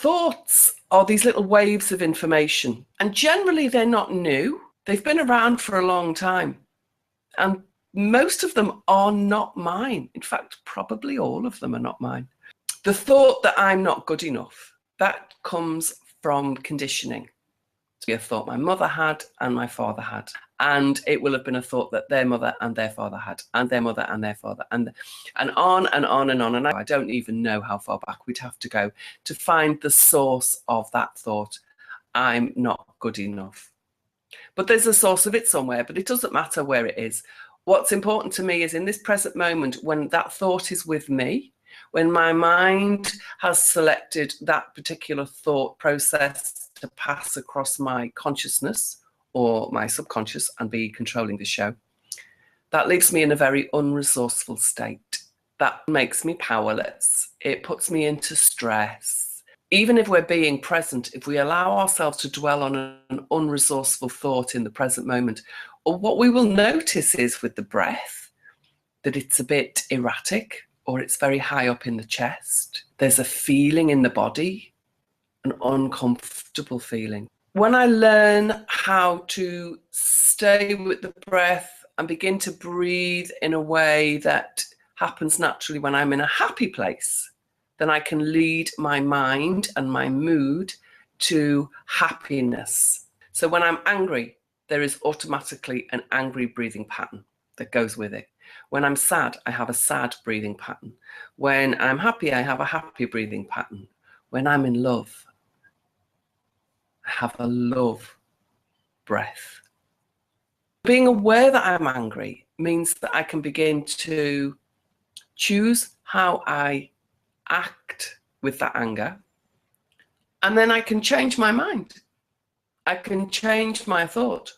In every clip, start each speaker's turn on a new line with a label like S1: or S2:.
S1: thoughts are these little waves of information, and generally they're not new. They've been around for a long time, and most of them are not mine. In fact, probably all of them are not mine. The thought that I'm not good enough, that comes from conditioning. It's a thought my mother had and my father had, and it will have been a thought that their mother and their father had, and their mother and their father, and on and on and on. And I don't even know how far back we'd have to go to find the source of that thought. I'm not good enough. But there's a source of it somewhere, but it doesn't matter where it is. What's important to me is in this present moment, when that thought is with me, when my mind has selected that particular thought process to pass across my consciousness or my subconscious and be controlling the show, that leaves me in a very unresourceful state. That makes me powerless. It puts me into stress. Even if we're being present, if we allow ourselves to dwell on an unresourceful thought in the present moment, or what we will notice is with the breath, that it's a bit erratic, or it's very high up in the chest. There's a feeling in the body, an uncomfortable feeling. When I learn how to stay with the breath and begin to breathe in a way that happens naturally when I'm in a happy place, then I can lead my mind and my mood to happiness. So when I'm angry, there is automatically an angry breathing pattern that goes with it. When I'm sad, I have a sad breathing pattern. When I'm happy, I have a happy breathing pattern. When I'm in love, I have a love breath. Being aware that I'm angry means that I can begin to choose how I act with that anger, and then I can change my mind. I can change my thought.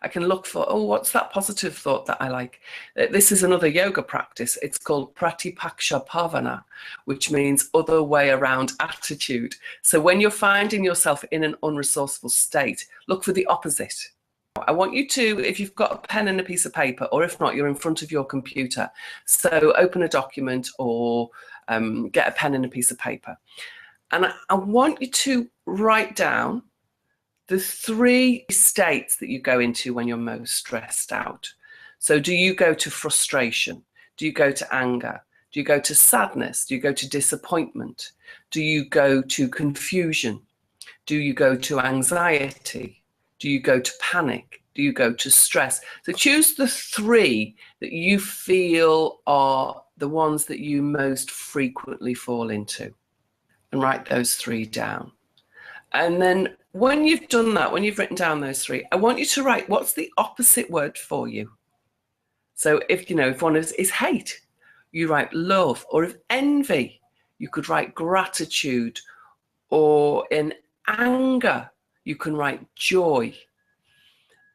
S1: I can look for, oh, what's that positive thought that I like? This is another yoga practice. It's called Pratipaksha Bhavana, which means other way around attitude. So when you're finding yourself in an unresourceful state, look for the opposite. I want you to, if you've got a pen and a piece of paper, or if not, you're in front of your computer. So open a document or get a pen and a piece of paper. And I want you to write down the 3 states that you go into when you're most stressed out. So do you go to frustration? Do you go to anger? Do you go to sadness? Do you go to disappointment? Do you go to confusion? Do you go to anxiety? Do you go to panic? Do you go to stress? So choose the 3 that you feel are the ones that you most frequently fall into, and write those 3 down. And then when you've done that, when you've written down those 3, I want you to write what's the opposite word for you. So if one is hate, you write love. Or if envy, you could write gratitude. Or in anger, you can write joy.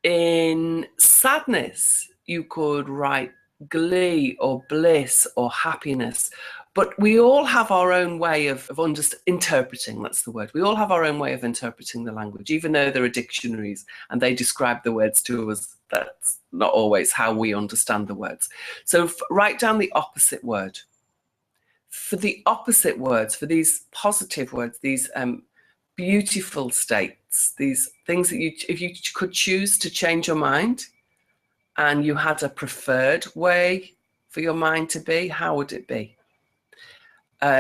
S1: In sadness, you could write glee or bliss or happiness. But we all have our own way of interpreting, that's the word. We all have our own way of interpreting the language, even though there are dictionaries and they describe the words to us. That's not always how we understand the words. So write down the opposite word. For the opposite words, for these positive words, these beautiful states, these things that if you could choose to change your mind and you had a preferred way for your mind to be, how would it be?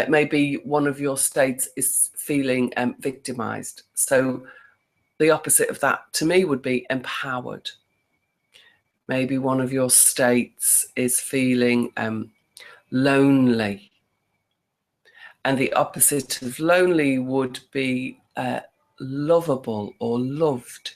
S1: Maybe one of your states is feeling victimized. So the opposite of that to me would be empowered. Maybe one of your states is feeling lonely. And the opposite of lonely would be lovable or loved.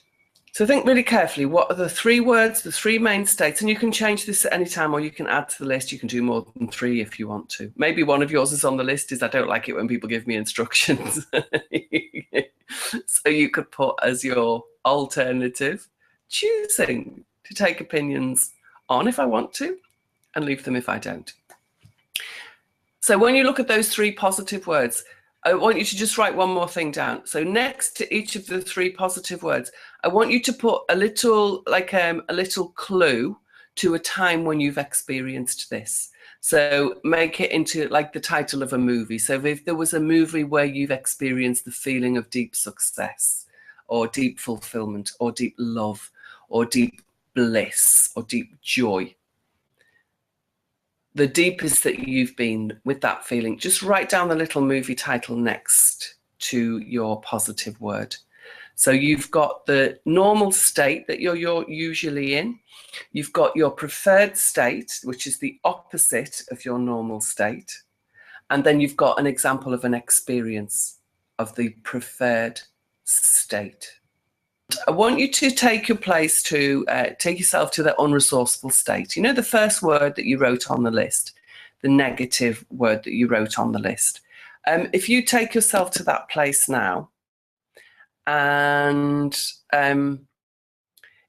S1: So think really carefully, what are the 3 words, the 3 main states? And you can change this at any time, or you can add to the list. You can do more than 3 if you want to. Maybe one of yours is on the list is I don't like it when people give me instructions. So you could put as your alternative, choosing to take opinions on if I want to and leave them if I don't. So when you look at those 3 positive words, I want you to just write one more thing down. So next to each of the 3 positive words, I want you to put a little, a little clue to a time when you've experienced this. So make it into like the title of a movie. So if there was a movie where you've experienced the feeling of deep success or deep fulfillment or deep love or deep bliss or deep joy, the deepest that you've been with that feeling, just write down the little movie title next to your positive word. So you've got the normal state that you're usually in. You've got your preferred state, which is the opposite of your normal state. And then you've got an example of an experience of the preferred state. I want you to take yourself to the unresourceful state. You know, the first word that you wrote on the list, the negative word that you wrote on the list. If you take yourself to that place now, and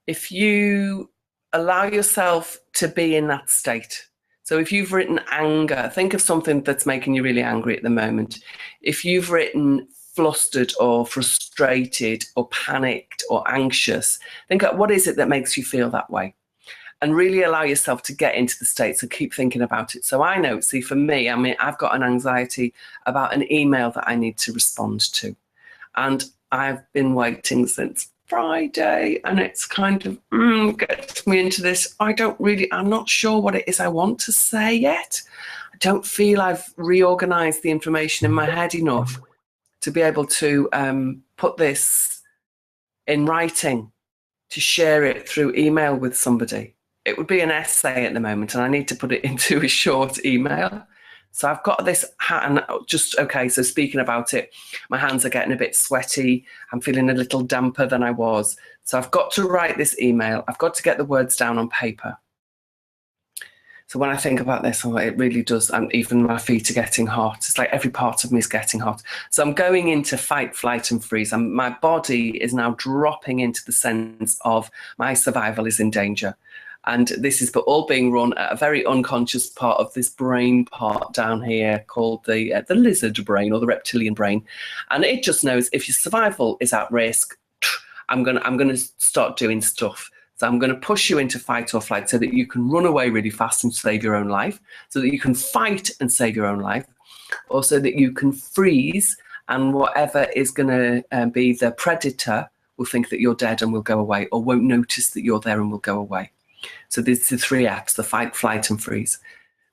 S1: if you allow yourself to be in that state. So if you've written anger, think of something that's making you really angry at the moment. If you've written flustered or frustrated or panicked or anxious, think of what is it that makes you feel that way? And really allow yourself to get into the state. So keep thinking about it. So I know, see, for me, I mean, I've got an anxiety about an email that I need to respond to. And I've been waiting since Friday, and it's kind of gets me into this. I'm not sure what it is I want to say yet. I don't feel I've reorganized the information in my head enough to be able to put this in writing, to share it through email with somebody. It would be an essay at the moment, and I need to put it into a short email. So I've got this hat, and so speaking about it, my hands are getting a bit sweaty. I'm feeling a little damper than I was. So I've got to write this email. I've got to get the words down on paper. So when I think about this, it really does, and even my feet are getting hot. It's like every part of me is getting hot. So I'm going into fight, flight, and freeze. And my body is now dropping into the sense of my survival is in danger. And this is all being run at a very unconscious part of this brain part down here called the lizard brain or the reptilian brain. And it just knows if your survival is at risk, I'm gonna start doing stuff. So I'm going to push you into fight or flight so that you can run away really fast and save your own life, so that you can fight and save your own life, or so that you can freeze and whatever is going to be the predator will think that you're dead and will go away, or won't notice that you're there and will go away. So there's the 3 F's, the fight, flight, and freeze.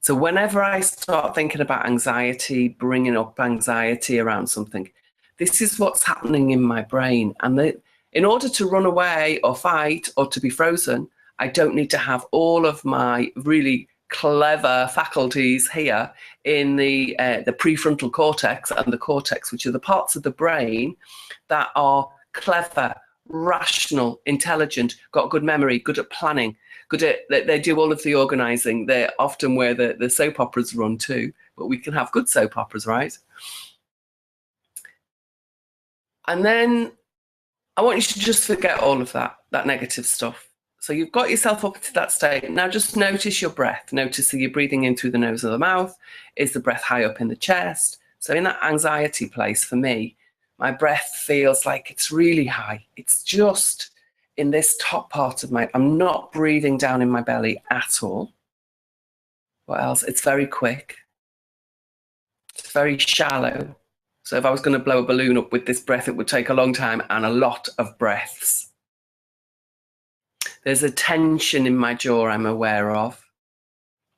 S1: So whenever I start thinking about anxiety, bringing up anxiety around something, this is what's happening in my brain. And in order to run away or fight or to be frozen, I don't need to have all of my really clever faculties here in the prefrontal cortex and the cortex, which are the parts of the brain that are clever, rational, intelligent, got good memory, good at planning, they do all of the organizing. They're often where the soap operas run too, but we can have good soap operas, right? And then I want you to just forget all of that negative stuff. So you've got yourself up to that state. Now just notice your breath. Notice that you're breathing in through the nose or the mouth. Is the breath high up in the chest? So in that anxiety place, for me, my breath feels like it's really high. It's just in this top part of I'm not breathing down in my belly at all. What else? It's very quick. It's very shallow. So if I was going to blow a balloon up with this breath, it would take a long time and a lot of breaths. There's a tension in my jaw I'm aware of.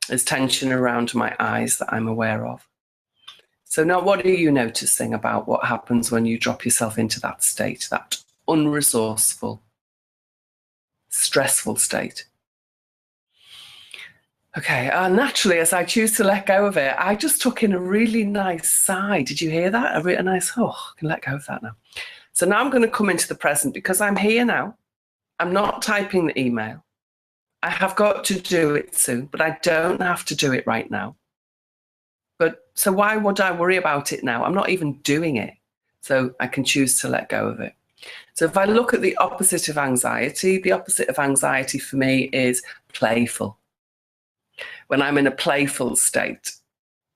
S1: There's tension around my eyes that I'm aware of. So now what are you noticing about what happens when you drop yourself into that state, that unresourceful, stressful state? Okay, naturally, as I choose to let go of it, I just took in a really nice sigh. Did you hear that? A nice, I can let go of that now. So now I'm going to come into the present because I'm here now. I'm not typing the email. I have got to do it soon, but I don't have to do it right now. But so why would I worry about it now? I'm not even doing it. So I can choose to let go of it. So if I look at the opposite of anxiety for me is playful. When I'm in a playful state,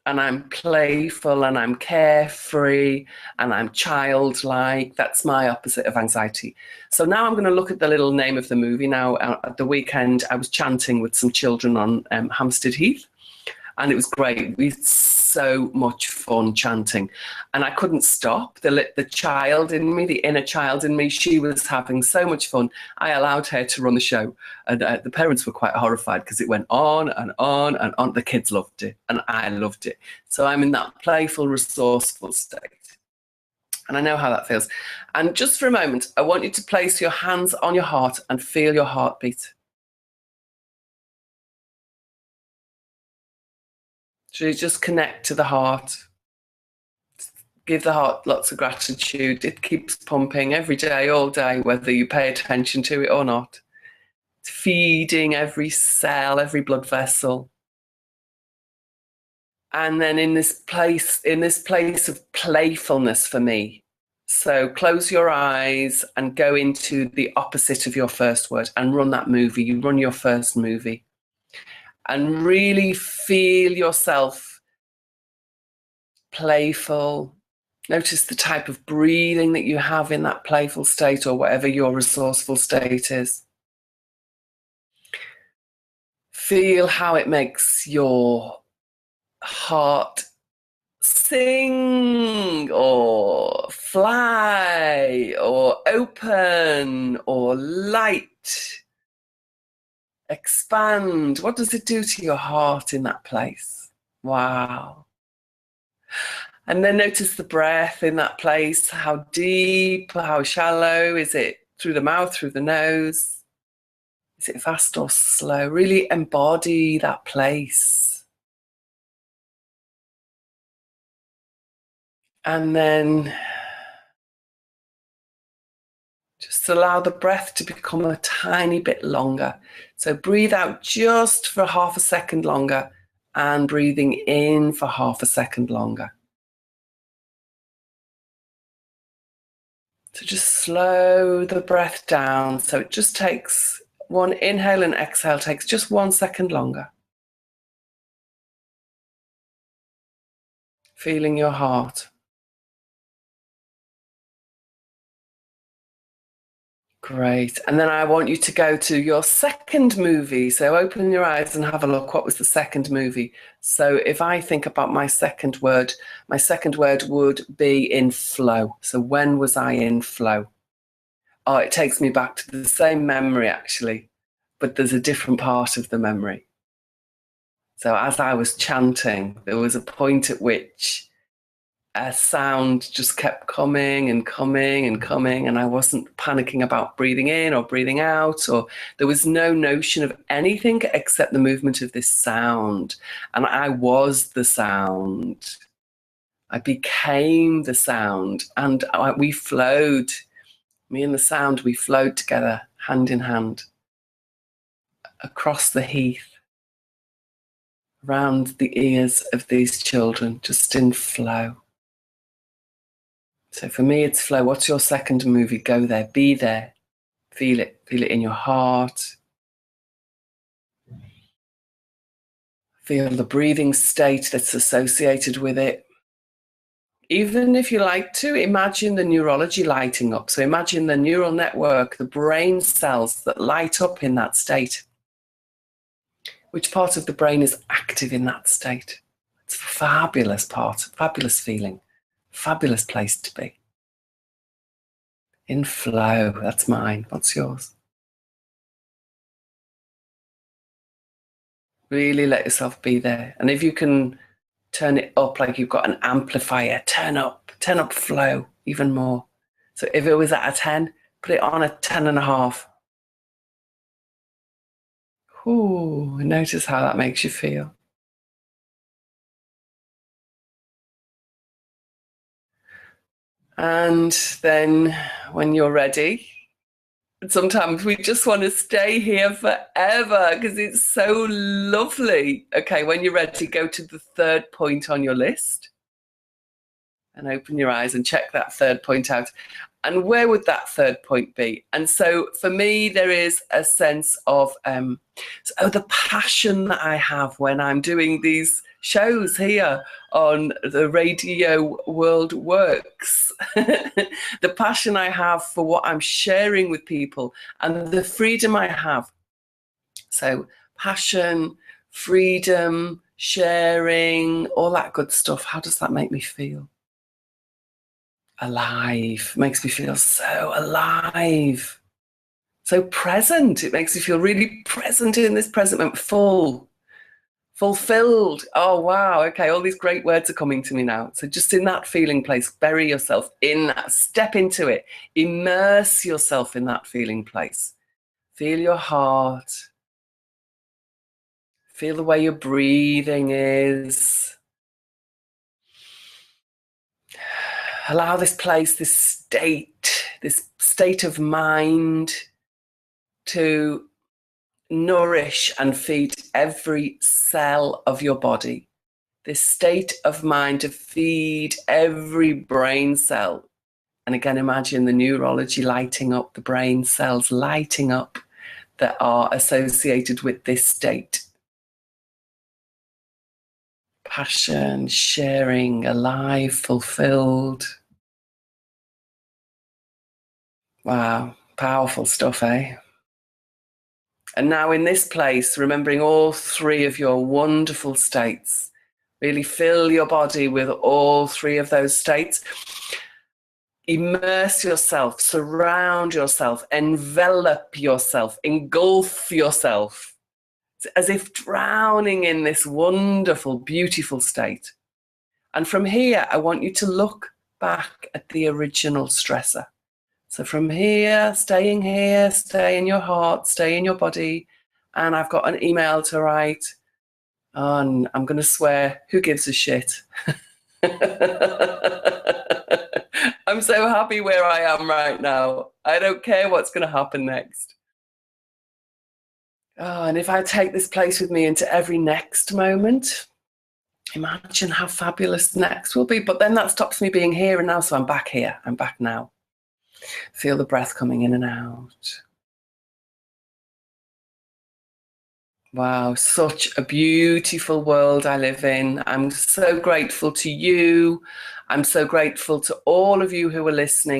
S1: and I'm playful and I'm carefree and I'm childlike, that's my opposite of anxiety. So now I'm going to look at the little name of the movie. Now, at the weekend, I was chanting with some children on Hampstead Heath, And it was great. We had so much fun chanting. And I couldn't stop. The child in me, the inner child in me, she was having so much fun. I allowed her to run the show. And the parents were quite horrified because it went on and on and on. The kids loved it and I loved it. So I'm in that playful, resourceful state. And I know how that feels. And just for a moment, I want you to place your hands on your heart and feel your heartbeat. So you just connect to the heart. Give the heart lots of gratitude. It keeps pumping every day, all day, whether you pay attention to it or not. It's feeding every cell, every blood vessel. And then in this place of playfulness for me. So close your eyes and go into the opposite of your first word and run that movie. You run your first movie. And really feel yourself playful. Notice the type of breathing that you have in that playful state or whatever your resourceful state is. Feel how it makes your heart sing or fly or open or light. Expand. What does it do to your heart in that place? Wow. And then notice the breath in that place. How deep, how shallow? Is it through the mouth, through the nose? Is it fast or slow? Really embody that place. And then just allow the breath to become a tiny bit longer. So breathe out just for half a second longer and breathing in for half a second longer. So just slow the breath down. So it just takes one inhale and exhale, takes just 1 second longer. Feeling your heart. Great. And then I want you to go to your second movie. So open your eyes and have a look. What was the second movie? So if I think about my second word would be in flow. So when was I in flow? Oh, it takes me back to the same memory actually, but there's a different part of the memory. So as I was chanting, there was a point at which a sound just kept coming and coming and coming, and I wasn't panicking about breathing in or breathing out, or there was no notion of anything except the movement of this sound. And I was the sound. I became the sound, and we flowed. Me and the sound, we flowed together, hand in hand, across the heath, around the ears of these children, just in flow. So for me, it's flow. What's your second movie? Go there, be there, feel it in your heart. Feel the breathing state that's associated with it. Even if you like to, imagine the neurology lighting up. So imagine the neural network, the brain cells that light up in that state. Which part of the brain is active in that state? It's a fabulous part, fabulous feeling, fabulous place to be. In flow, that's mine. What's yours? Really let yourself be there. And if you can turn it up like you've got an amplifier, turn up flow even more. So if it was at a 10, put it on a 10.5. Ooh, notice how that makes you feel. And then when you're ready, sometimes we just want to stay here forever because it's so lovely. Okay, when you're ready, go to the third point on your list and open your eyes and check that third point out. And where would that third point be? And so for me, there is a sense of the passion that I have when I'm doing these shows here on the Radio World Works. The passion I have for what I'm sharing with people and the freedom I have. So passion, freedom, sharing, all that good stuff. How does that make me feel? Alive. Makes me feel so alive. So present. It makes me feel really present in this present moment. Full. Fulfilled. Oh, wow. Okay. All these great words are coming to me now. So just in that feeling place, bury yourself in that, step into it, immerse yourself in that feeling place. Feel your heart. Feel the way your breathing is. Allow this place, this state of mind to nourish and feed every cell of your body. This state of mind to feed every brain cell. And again, imagine the neurology lighting up, the brain cells lighting up that are associated with this state. Passion, sharing, alive, fulfilled. Wow, powerful stuff, eh? And now in this place, remembering all three of your wonderful states, really fill your body with all three of those states. Immerse yourself, surround yourself, envelop yourself, engulf yourself. It's as if drowning in this wonderful, beautiful state. And from here, I want you to look back at the original stressor. So from here, stay in your heart, stay in your body. And I've got an email to write. And I'm going to swear, who gives a shit? I'm so happy where I am right now. I don't care what's going to happen next. Oh, and if I take this place with me into every next moment, imagine how fabulous the next will be. But then that stops me being here and now. So I'm back here. I'm back now. Feel the breath coming in and out. Wow, such a beautiful world I live in. I'm so grateful to you. I'm so grateful to all of you who are listening.